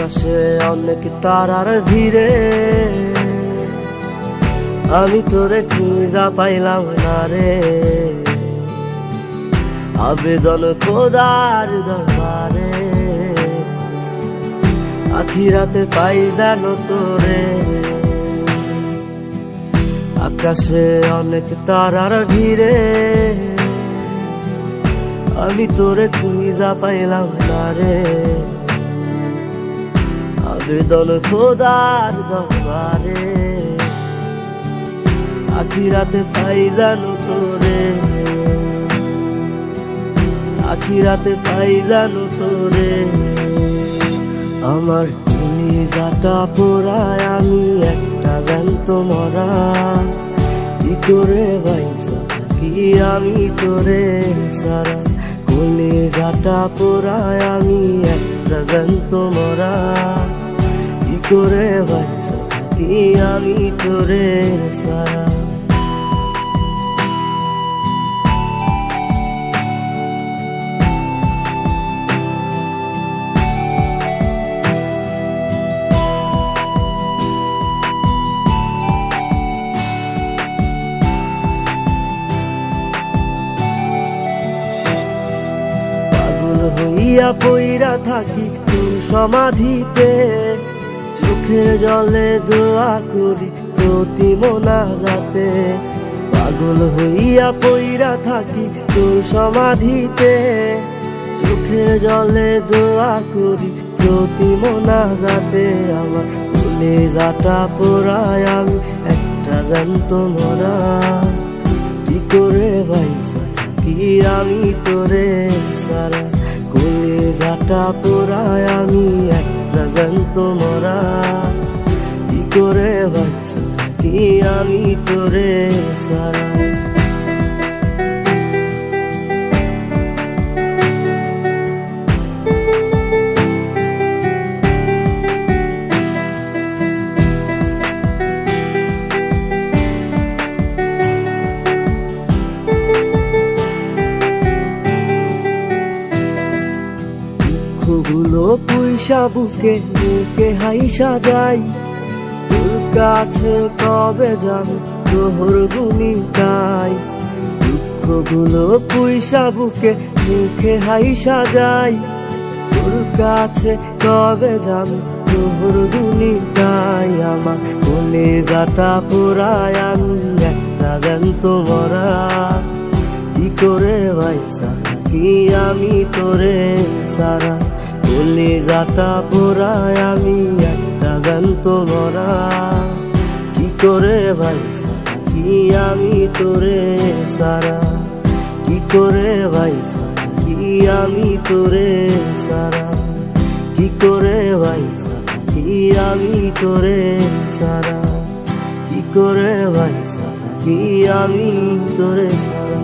আকাশে অনেক তারার ভিড়ে আমি তোরে খুঁজা পাইলাম না রে। আবেদন খোদার দরবারে, আখিরাতে পাই জানো তোরে। আকাশে অনেক তারার ভিড়ে আমি তোরে খুঁজা পাইলাম না রে। আবেদন খোদার দরবারে, আখিরাতে পাই জানো তোরে। আখিরাতে পাই জানো তোরে। আমার কলিজাটা পোড়ায় আমি একটা জ্যান্ত মরা, কি করে বাইসা থাকি আমি তোরে সারা। কলিজাটা পোড়ায় আমি একটা জ্যান্ত মরা, কি করে বাইসা থাকি আমি তোরে সারা। হইয়া পইরা থাকি তোর সমাধিতে, চোখের জলে দোয়া করি প্রতি মোনাজাতে। পাগল হইয়া পইরা থাকি তোর সমাধিতে, চোখের জলে দোয়া করি প্রতি মোনাজাতে। আমার কলিজাটা পোড়ায় আমি একটা জ্যান্ত মরা, কি করে বাইসা থাকি আমি তোরে সারা। কলিজাটা পোড়ায় আমি একটা জ্যান্ত মরা, কি করে বাইসা থাকি আমি তোরে সারা। দুঃখগুলো পুইসা বুকে বুকে হাইসা যাই, তোর কাছে কবে যাবো তোহর গুনি গাই। দুঃখগুলো পুইসা বুকে মুখে হাইসা যাই, তোর কাছে কবে যাবো তোহর গুনি গাই। আমার কলিজাটা পোড়ায় আমি একটা জ্যান্ত মরা, কি করে বাইসা থাকি আমি তোরে সারা। কলিজাটা পোড়ায় আমি একটা জ্যান্ত মরা, কি করে বাইসা থাকি আমি তোরে সারা। কি করে বাইসা থাকি আমি তোরে সারা। কি করে বাইসা থাকি আমি তোরে সারা। কি করে বাইসা থাকি আমি তোরে সারা।